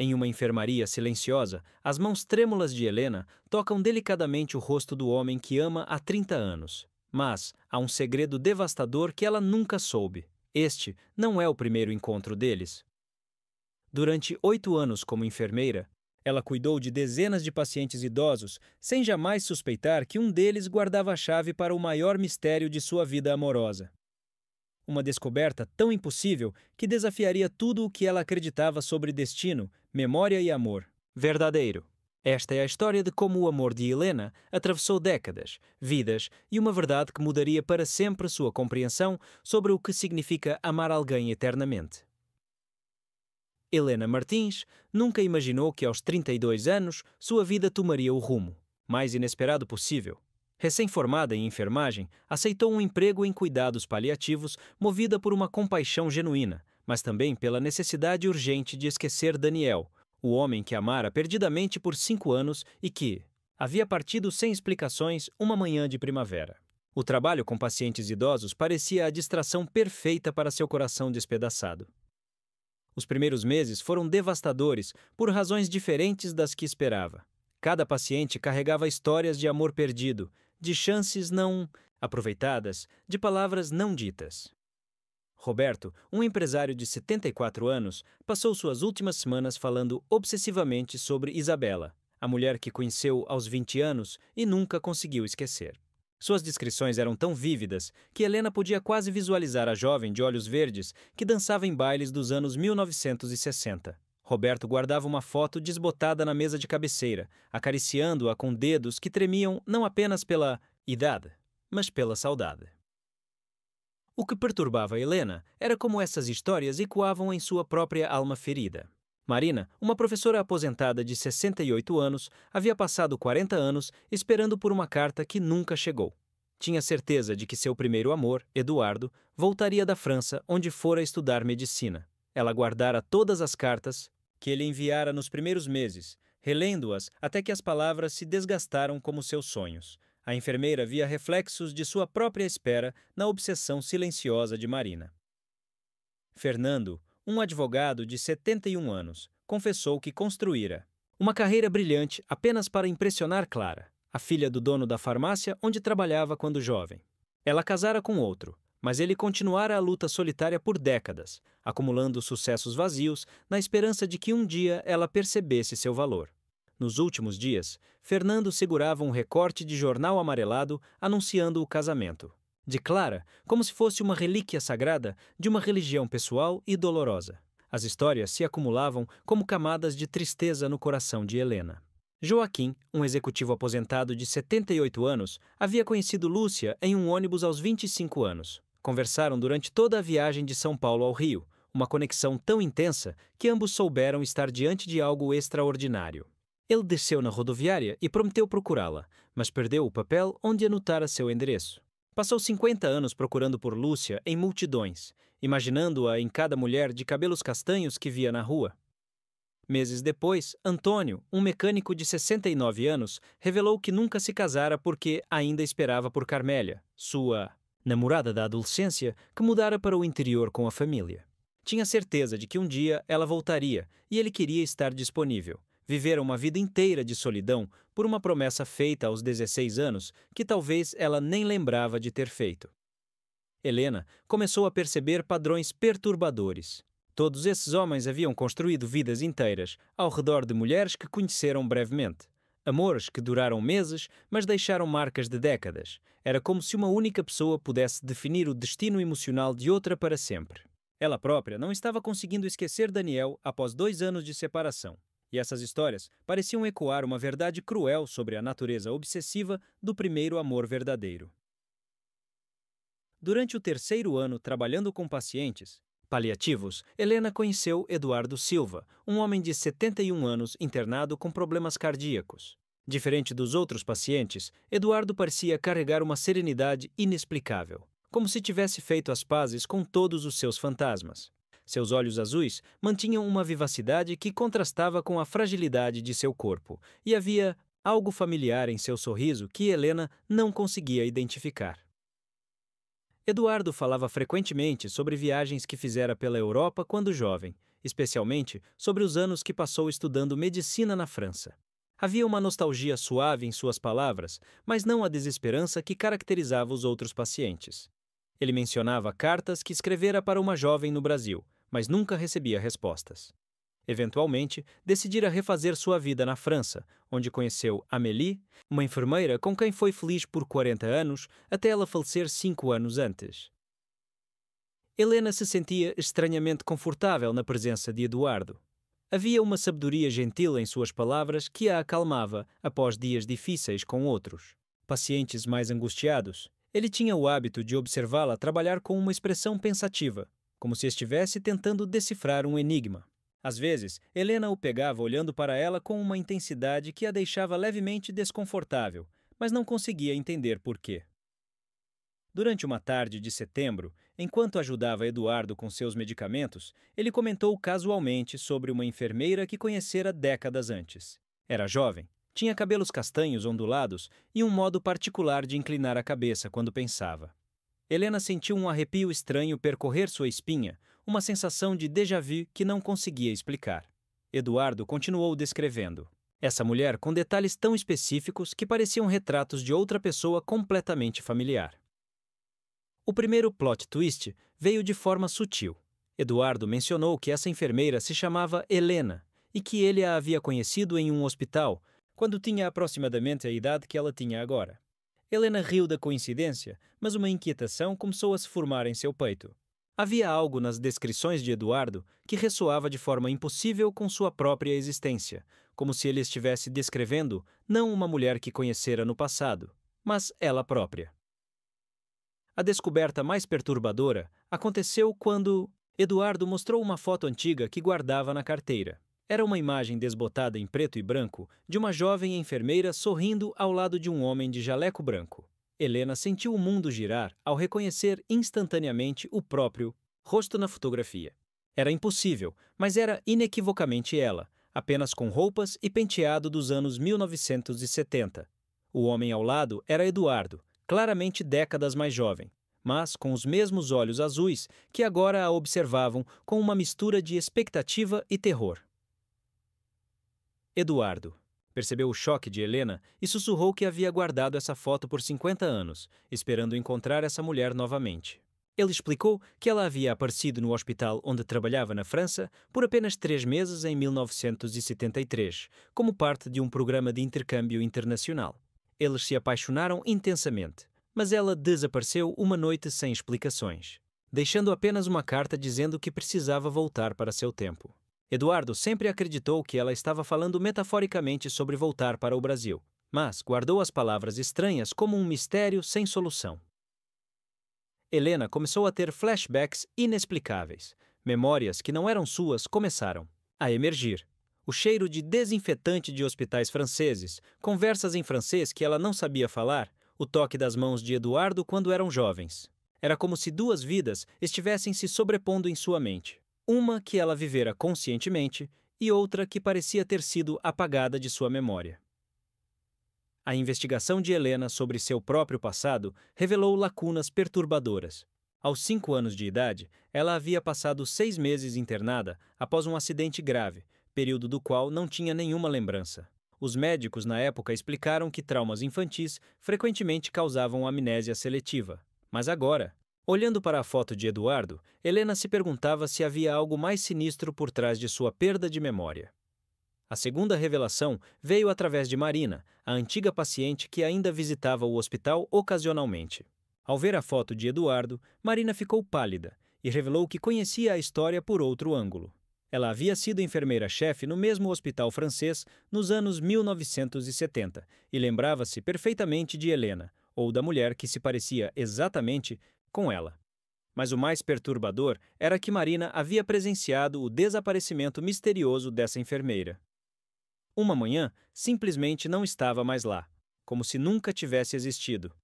Em uma enfermaria silenciosa, as mãos trêmulas de Helena tocam delicadamente o rosto do homem que ama há 30 anos. Mas há um segredo devastador que ela nunca soube. Este não é o primeiro encontro deles. Durante 8 anos como enfermeira, ela cuidou de dezenas de pacientes idosos, sem jamais suspeitar que um deles guardava a chave para o maior mistério de sua vida amorosa. Uma descoberta tão impossível que desafiaria tudo o que ela acreditava sobre destino, memória e amor verdadeiro. Esta é a história de como o amor de Helena atravessou décadas, vidas e uma verdade que mudaria para sempre sua compreensão sobre o que significa amar alguém eternamente. Helena Martins nunca imaginou que aos 32 anos sua vida tomaria o rumo mais inesperado possível. Recém-formada em enfermagem, aceitou um emprego em cuidados paliativos movida por uma compaixão genuína, mas também pela necessidade urgente de esquecer Daniel, o homem que amara perdidamente por 5 anos e que havia partido sem explicações uma manhã de primavera. O trabalho com pacientes idosos parecia a distração perfeita para seu coração despedaçado. Os primeiros meses foram devastadores por razões diferentes das que esperava. Cada paciente carregava histórias de amor perdido, de chances não aproveitadas, de palavras não ditas. Roberto, um empresário de 74 anos, passou suas últimas semanas falando obsessivamente sobre Isabela, a mulher que conheceu aos 20 anos e nunca conseguiu esquecer. Suas descrições eram tão vívidas que Helena podia quase visualizar a jovem de olhos verdes que dançava em bailes dos anos 1960. Roberto guardava uma foto desbotada na mesa de cabeceira, acariciando-a com dedos que tremiam não apenas pela idade, mas pela saudade. O que perturbava Helena era como essas histórias ecoavam em sua própria alma ferida. Marina, uma professora aposentada de 68 anos, havia passado 40 anos esperando por uma carta que nunca chegou. Tinha certeza de que seu primeiro amor, Eduardo, voltaria da França, onde fora estudar medicina. Ela guardara todas as cartas que ele enviara nos primeiros meses, relendo-as até que as palavras se desgastaram como seus sonhos. A enfermeira via reflexos de sua própria espera na obsessão silenciosa de Marina. Fernando, um advogado de 71 anos, confessou que construíra uma carreira brilhante apenas para impressionar Clara, a filha do dono da farmácia onde trabalhava quando jovem. Ela casara com outro, mas ele continuara a luta solitária por décadas, acumulando sucessos vazios na esperança de que um dia ela percebesse seu valor. Nos últimos dias, Fernando segurava um recorte de jornal amarelado anunciando o casamento de Clara, como se fosse uma relíquia sagrada de uma religião pessoal e dolorosa. As histórias se acumulavam como camadas de tristeza no coração de Helena. Joaquim, um executivo aposentado de 78 anos, havia conhecido Lúcia em um ônibus aos 25 anos. Conversaram durante toda a viagem de São Paulo ao Rio, uma conexão tão intensa que ambos souberam estar diante de algo extraordinário. Ele desceu na rodoviária e prometeu procurá-la, mas perdeu o papel onde anotara seu endereço. Passou 50 anos procurando por Lúcia em multidões, imaginando-a em cada mulher de cabelos castanhos que via na rua. Meses depois, Antônio, um mecânico de 69 anos, revelou que nunca se casara porque ainda esperava por Carmélia, sua namorada da adolescência, que mudara para o interior com a família. Tinha certeza de que um dia ela voltaria e ele queria estar disponível. Vivera uma vida inteira de solidão por uma promessa feita aos 16 anos que talvez ela nem lembrava de ter feito. Helena começou a perceber padrões perturbadores. Todos esses homens haviam construído vidas inteiras ao redor de mulheres que conheceram brevemente. Amores que duraram meses, mas deixaram marcas de décadas. Era como se uma única pessoa pudesse definir o destino emocional de outra para sempre. Ela própria não estava conseguindo esquecer Daniel após 2 anos de separação. E essas histórias pareciam ecoar uma verdade cruel sobre a natureza obsessiva do primeiro amor verdadeiro. Durante o 3º ano trabalhando com pacientes paliativos, Helena conheceu Eduardo Silva, um homem de 71 anos internado com problemas cardíacos. Diferente dos outros pacientes, Eduardo parecia carregar uma serenidade inexplicável, como se tivesse feito as pazes com todos os seus fantasmas. Seus olhos azuis mantinham uma vivacidade que contrastava com a fragilidade de seu corpo, e havia algo familiar em seu sorriso que Helena não conseguia identificar. Eduardo falava frequentemente sobre viagens que fizera pela Europa quando jovem, especialmente sobre os anos que passou estudando medicina na França. Havia uma nostalgia suave em suas palavras, mas não a desesperança que caracterizava os outros pacientes. Ele mencionava cartas que escrevera para uma jovem no Brasil, mas nunca recebia respostas. Eventualmente, decidira refazer sua vida na França, onde conheceu Amélie, uma enfermeira com quem foi feliz por 40 anos, até ela falecer 5 anos antes. Helena se sentia estranhamente confortável na presença de Eduardo. Havia uma sabedoria gentil em suas palavras que a acalmava após dias difíceis com outros pacientes mais angustiados. Ele tinha o hábito de observá-la trabalhar com uma expressão pensativa, como se estivesse tentando decifrar um enigma. Às vezes, Helena o pegava olhando para ela com uma intensidade que a deixava levemente desconfortável, mas não conseguia entender por quê. Durante uma tarde de setembro, enquanto ajudava Eduardo com seus medicamentos, ele comentou casualmente sobre uma enfermeira que conhecera décadas antes. Era jovem, tinha cabelos castanhos ondulados e um modo particular de inclinar a cabeça quando pensava. Helena sentiu um arrepio estranho percorrer sua espinha, uma sensação de déjà-vu que não conseguia explicar. Eduardo continuou descrevendo. Essa mulher com detalhes tão específicos que pareciam retratos de outra pessoa completamente familiar. O primeiro plot twist veio de forma sutil. Eduardo mencionou que essa enfermeira se chamava Helena e que ele a havia conhecido em um hospital quando tinha aproximadamente a idade que ela tinha agora. Helena riu da coincidência, mas uma inquietação começou a se formar em seu peito. Havia algo nas descrições de Eduardo que ressoava de forma impossível com sua própria existência, como se ele estivesse descrevendo não uma mulher que conhecera no passado, mas ela própria. A descoberta mais perturbadora aconteceu quando Eduardo mostrou uma foto antiga que guardava na carteira. Era uma imagem desbotada em preto e branco de uma jovem enfermeira sorrindo ao lado de um homem de jaleco branco. Helena sentiu o mundo girar ao reconhecer instantaneamente o próprio rosto na fotografia. Era impossível, mas era inequivocamente ela, apenas com roupas e penteado dos anos 1970. O homem ao lado era Eduardo, claramente décadas mais jovem, mas com os mesmos olhos azuis que agora a observavam com uma mistura de expectativa e terror. Eduardo percebeu o choque de Helena e sussurrou que havia guardado essa foto por 50 anos, esperando encontrar essa mulher novamente. Ele explicou que ela havia aparecido no hospital onde trabalhava na França por apenas 3 meses em 1973, como parte de um programa de intercâmbio internacional. Eles se apaixonaram intensamente, mas ela desapareceu uma noite sem explicações, deixando apenas uma carta dizendo que precisava voltar para seu tempo. Eduardo sempre acreditou que ela estava falando metaforicamente sobre voltar para o Brasil, mas guardou as palavras estranhas como um mistério sem solução. Helena começou a ter flashbacks inexplicáveis. Memórias que não eram suas começaram a emergir. O cheiro de desinfetante de hospitais franceses, conversas em francês que ela não sabia falar, o toque das mãos de Eduardo quando eram jovens. Era como se 2 vidas estivessem se sobrepondo em sua mente. Uma que ela vivera conscientemente e outra que parecia ter sido apagada de sua memória. A investigação de Helena sobre seu próprio passado revelou lacunas perturbadoras. Aos 5 anos de idade, ela havia passado 6 meses internada após um acidente grave, período do qual não tinha nenhuma lembrança. Os médicos na época explicaram que traumas infantis frequentemente causavam amnésia seletiva. Mas agora, olhando para a foto de Eduardo, Helena se perguntava se havia algo mais sinistro por trás de sua perda de memória. A segunda revelação veio através de Marina, a antiga paciente que ainda visitava o hospital ocasionalmente. Ao ver a foto de Eduardo, Marina ficou pálida e revelou que conhecia a história por outro ângulo. Ela havia sido enfermeira-chefe no mesmo hospital francês nos anos 1970 e lembrava-se perfeitamente de Helena, ou da mulher que se parecia exatamente com ela. Mas o mais perturbador era que Marina havia presenciado o desaparecimento misterioso dessa enfermeira. Uma manhã, simplesmente não estava mais lá, como se nunca tivesse existido.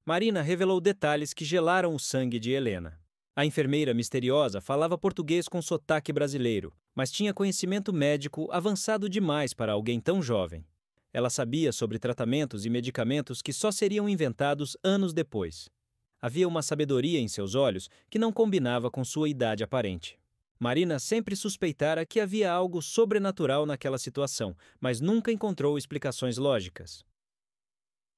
Marina revelou detalhes que gelaram o sangue de Helena. A enfermeira misteriosa falava português com sotaque brasileiro, mas tinha conhecimento médico avançado demais para alguém tão jovem. Ela sabia sobre tratamentos e medicamentos que só seriam inventados anos depois. Havia uma sabedoria em seus olhos que não combinava com sua idade aparente. Marina sempre suspeitara que havia algo sobrenatural naquela situação, mas nunca encontrou explicações lógicas.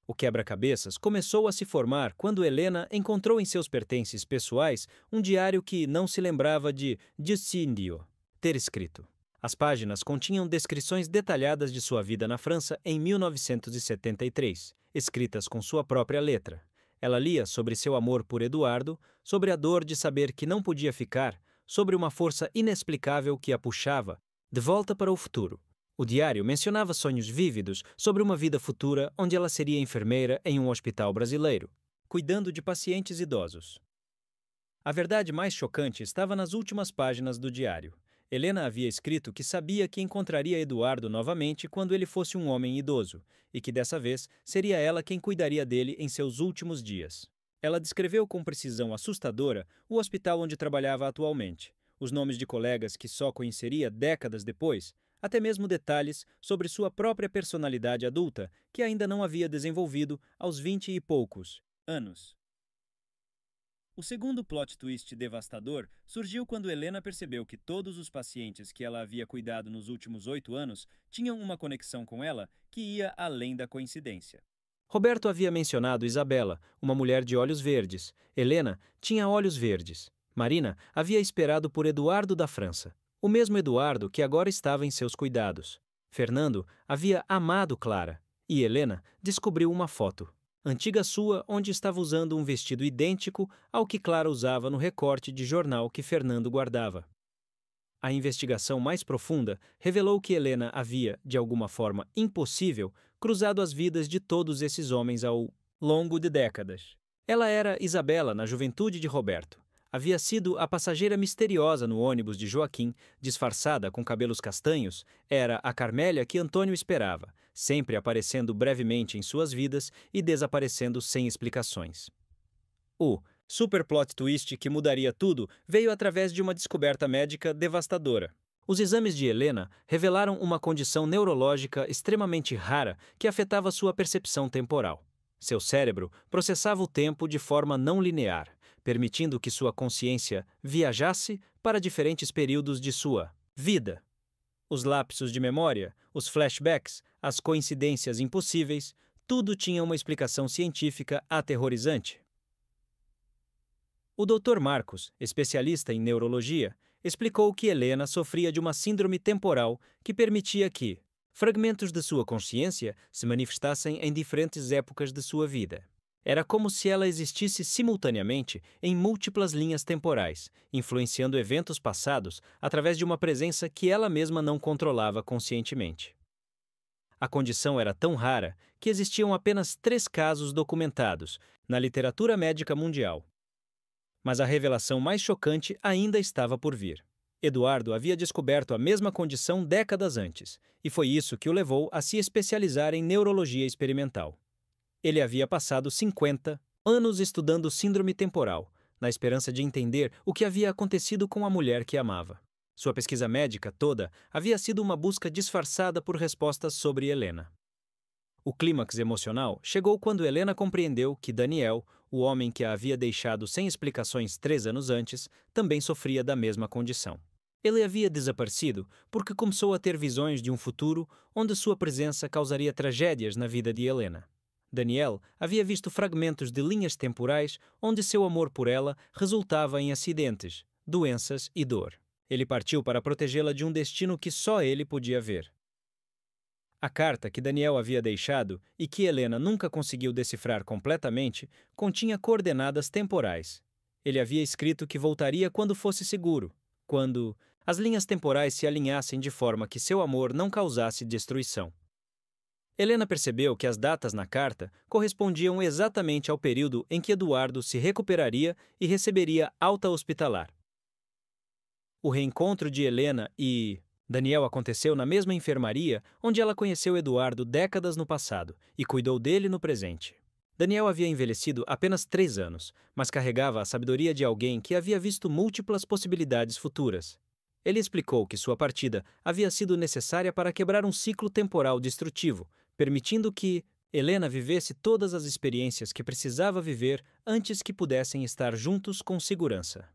O quebra-cabeças começou a se formar quando Helena encontrou em seus pertences pessoais um diário que não se lembrava de Giusindio ter escrito. As páginas continham descrições detalhadas de sua vida na França em 1973, escritas com sua própria letra. Ela lia sobre seu amor por Eduardo, sobre a dor de saber que não podia ficar, sobre uma força inexplicável que a puxava de volta para o futuro. O diário mencionava sonhos vívidos sobre uma vida futura onde ela seria enfermeira em um hospital brasileiro, cuidando de pacientes idosos. A verdade mais chocante estava nas últimas páginas do diário. Helena havia escrito que sabia que encontraria Eduardo novamente quando ele fosse um homem idoso, e que dessa vez seria ela quem cuidaria dele em seus últimos dias. Ela descreveu com precisão assustadora o hospital onde trabalhava atualmente, os nomes de colegas que só conheceria décadas depois, até mesmo detalhes sobre sua própria personalidade adulta, que ainda não havia desenvolvido aos 20 e poucos anos. O segundo plot twist devastador surgiu quando Helena percebeu que todos os pacientes que ela havia cuidado nos últimos 8 anos tinham uma conexão com ela que ia além da coincidência. Roberto havia mencionado Isabela, uma mulher de olhos verdes. Helena tinha olhos verdes. Marina havia esperado por Eduardo da França, o mesmo Eduardo que agora estava em seus cuidados. Fernando havia amado Clara, e Helena descobriu uma foto antiga sua, onde estava usando um vestido idêntico ao que Clara usava no recorte de jornal que Fernando guardava. A investigação mais profunda revelou que Helena havia, de alguma forma impossível, cruzado as vidas de todos esses homens ao longo de décadas. Ela era Isabela na juventude de Roberto. Havia sido a passageira misteriosa no ônibus de Joaquim, disfarçada com cabelos castanhos, era a Carmélia que Antônio esperava, sempre aparecendo brevemente em suas vidas e desaparecendo sem explicações. O super plot twist que mudaria tudo veio através de uma descoberta médica devastadora. Os exames de Helena revelaram uma condição neurológica extremamente rara que afetava sua percepção temporal. Seu cérebro processava o tempo de forma não linear, permitindo que sua consciência viajasse para diferentes períodos de sua vida. Os lapsos de memória, os flashbacks, as coincidências impossíveis, tudo tinha uma explicação científica aterrorizante. O Dr. Marcos, especialista em neurologia, explicou que Helena sofria de uma síndrome temporal que permitia que fragmentos de sua consciência se manifestassem em diferentes épocas de sua vida. Era como se ela existisse simultaneamente em múltiplas linhas temporais, influenciando eventos passados através de uma presença que ela mesma não controlava conscientemente. A condição era tão rara que existiam apenas 3 casos documentados na literatura médica mundial. Mas a revelação mais chocante ainda estava por vir. Eduardo havia descoberto a mesma condição décadas antes, e foi isso que o levou a se especializar em neurologia experimental. Ele havia passado 50 anos estudando síndrome temporal, na esperança de entender o que havia acontecido com a mulher que amava. Sua pesquisa médica toda havia sido uma busca disfarçada por respostas sobre Helena. O clímax emocional chegou quando Helena compreendeu que Daniel, o homem que a havia deixado sem explicações 3 anos antes, também sofria da mesma condição. Ele havia desaparecido porque começou a ter visões de um futuro onde sua presença causaria tragédias na vida de Helena. Daniel havia visto fragmentos de linhas temporais onde seu amor por ela resultava em acidentes, doenças e dor. Ele partiu para protegê-la de um destino que só ele podia ver. A carta que Daniel havia deixado e que Helena nunca conseguiu decifrar completamente continha coordenadas temporais. Ele havia escrito que voltaria quando fosse seguro, quando as linhas temporais se alinhassem de forma que seu amor não causasse destruição. Helena percebeu que as datas na carta correspondiam exatamente ao período em que Eduardo se recuperaria e receberia alta hospitalar. O reencontro de Helena e Daniel aconteceu na mesma enfermaria onde ela conheceu Eduardo décadas no passado e cuidou dele no presente. Daniel havia envelhecido apenas 3 anos, mas carregava a sabedoria de alguém que havia visto múltiplas possibilidades futuras. Ele explicou que sua partida havia sido necessária para quebrar um ciclo temporal destrutivo, permitindo que Helena vivesse todas as experiências que precisava viver antes que pudessem estar juntos com segurança.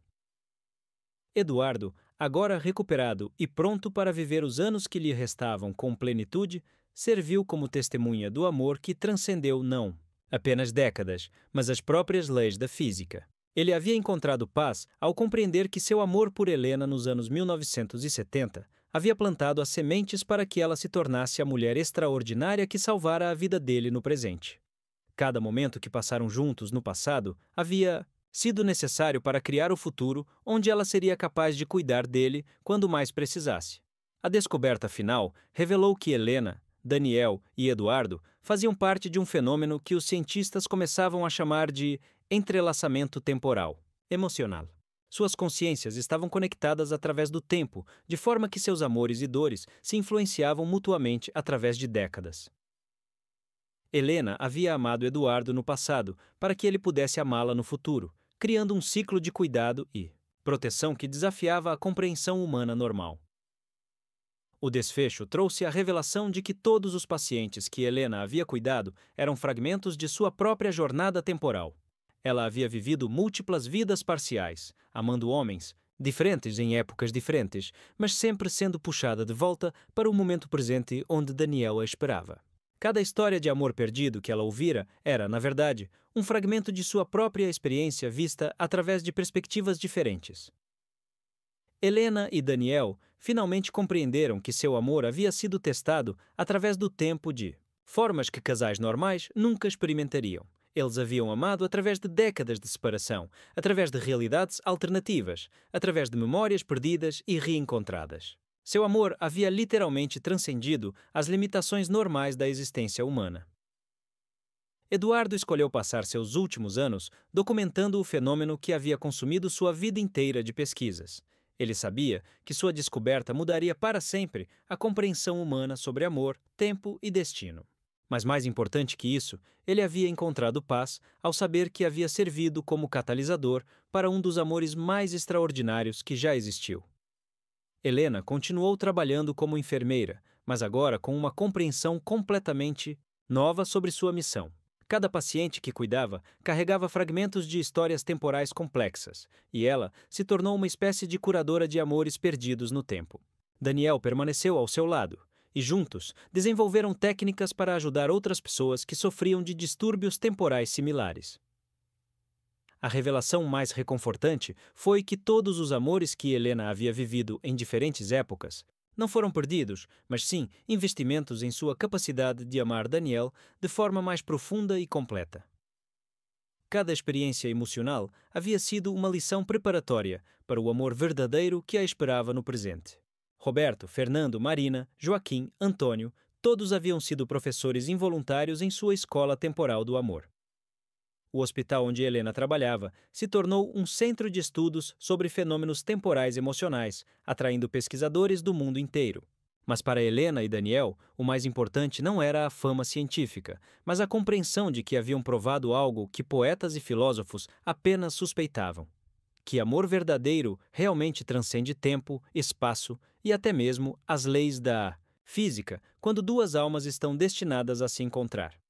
Eduardo agora recuperado e pronto para viver os anos que lhe restavam com plenitude, serviu como testemunha do amor que transcendeu não apenas décadas, mas as próprias leis da física. Ele havia encontrado paz ao compreender que seu amor por Helena nos anos 1970 havia plantado as sementes para que ela se tornasse a mulher extraordinária que salvara a vida dele no presente. Cada momento que passaram juntos no passado havia sido necessário para criar o futuro onde ela seria capaz de cuidar dele quando mais precisasse. A descoberta final revelou que Helena, Daniel e Eduardo faziam parte de um fenômeno que os cientistas começavam a chamar de entrelaçamento temporal, emocional. Suas consciências estavam conectadas através do tempo, de forma que seus amores e dores se influenciavam mutuamente através de décadas. Helena havia amado Eduardo no passado para que ele pudesse amá-la no futuro, criando um ciclo de cuidado e proteção que desafiava a compreensão humana normal. O desfecho trouxe a revelação de que todos os pacientes que Helena havia cuidado eram fragmentos de sua própria jornada temporal. Ela havia vivido múltiplas vidas parciais, amando homens, diferentes em épocas diferentes, mas sempre sendo puxada de volta para o momento presente onde Daniel a esperava. Cada história de amor perdido que ela ouvira era, na verdade, um fragmento de sua própria experiência vista através de perspectivas diferentes. Helena e Daniel finalmente compreenderam que seu amor havia sido testado através do tempo de formas que casais normais nunca experimentariam. Eles haviam amado através de décadas de separação, através de realidades alternativas, através de memórias perdidas e reencontradas. Seu amor havia literalmente transcendido as limitações normais da existência humana. Eduardo escolheu passar seus últimos anos documentando o fenômeno que havia consumido sua vida inteira de pesquisas. Ele sabia que sua descoberta mudaria para sempre a compreensão humana sobre amor, tempo e destino. Mas mais importante que isso, ele havia encontrado paz ao saber que havia servido como catalisador para um dos amores mais extraordinários que já existiu. Helena continuou trabalhando como enfermeira, mas agora com uma compreensão completamente nova sobre sua missão. Cada paciente que cuidava carregava fragmentos de histórias temporais complexas, e ela se tornou uma espécie de curadora de amores perdidos no tempo. Daniel permaneceu ao seu lado, e juntos desenvolveram técnicas para ajudar outras pessoas que sofriam de distúrbios temporais similares. A revelação mais reconfortante foi que todos os amores que Helena havia vivido em diferentes épocas não foram perdidos, mas sim investimentos em sua capacidade de amar Daniel de forma mais profunda e completa. Cada experiência emocional havia sido uma lição preparatória para o amor verdadeiro que a esperava no presente. Roberto, Fernando, Marina, Joaquim, Antônio, todos haviam sido professores involuntários em sua escola temporal do amor. O hospital onde Helena trabalhava se tornou um centro de estudos sobre fenômenos temporais emocionais, atraindo pesquisadores do mundo inteiro. Mas para Helena e Daniel, o mais importante não era a fama científica, mas a compreensão de que haviam provado algo que poetas e filósofos apenas suspeitavam: que amor verdadeiro realmente transcende tempo, espaço e até mesmo as leis da física quando duas almas estão destinadas a se encontrar.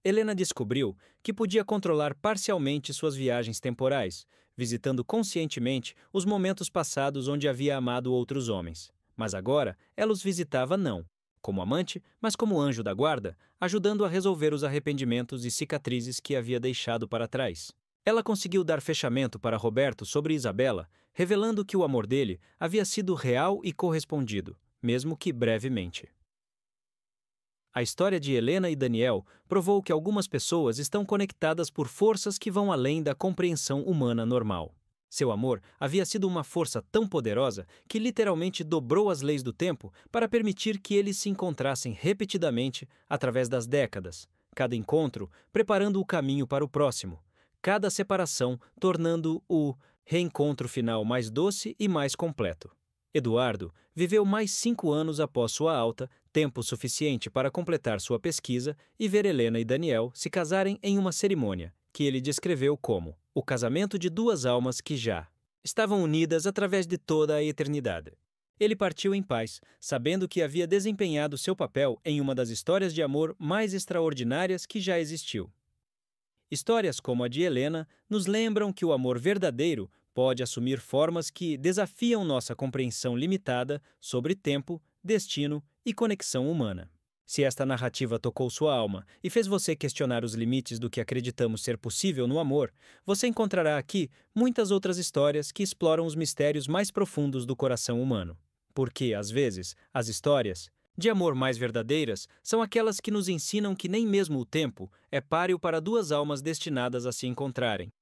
Helena descobriu que podia controlar parcialmente suas viagens temporais, visitando conscientemente os momentos passados onde havia amado outros homens. Mas agora ela os visitava não como amante, mas como anjo da guarda, ajudando a resolver os arrependimentos e cicatrizes que havia deixado para trás. Ela conseguiu dar fechamento para Roberto sobre Isabela, revelando que o amor dele havia sido real e correspondido, mesmo que brevemente. A história de Helena e Daniel provou que algumas pessoas estão conectadas por forças que vão além da compreensão humana normal. Seu amor havia sido uma força tão poderosa que literalmente dobrou as leis do tempo para permitir que eles se encontrassem repetidamente através das décadas, cada encontro preparando o caminho para o próximo, cada separação tornando o reencontro final mais doce e mais completo. Eduardo viveu mais 5 anos após sua alta, tempo suficiente para completar sua pesquisa e ver Helena e Daniel se casarem em uma cerimônia, que ele descreveu como o casamento de duas almas que já estavam unidas através de toda a eternidade. Ele partiu em paz, sabendo que havia desempenhado seu papel em uma das histórias de amor mais extraordinárias que já existiu. Histórias como a de Helena nos lembram que o amor verdadeiro pode assumir formas que desafiam nossa compreensão limitada sobre tempo, destino e conexão humana. Se esta narrativa tocou sua alma e fez você questionar os limites do que acreditamos ser possível no amor, você encontrará aqui muitas outras histórias que exploram os mistérios mais profundos do coração humano. Porque, às vezes, as histórias de amor mais verdadeiras são aquelas que nos ensinam que nem mesmo o tempo é páreo para duas almas destinadas a se encontrarem.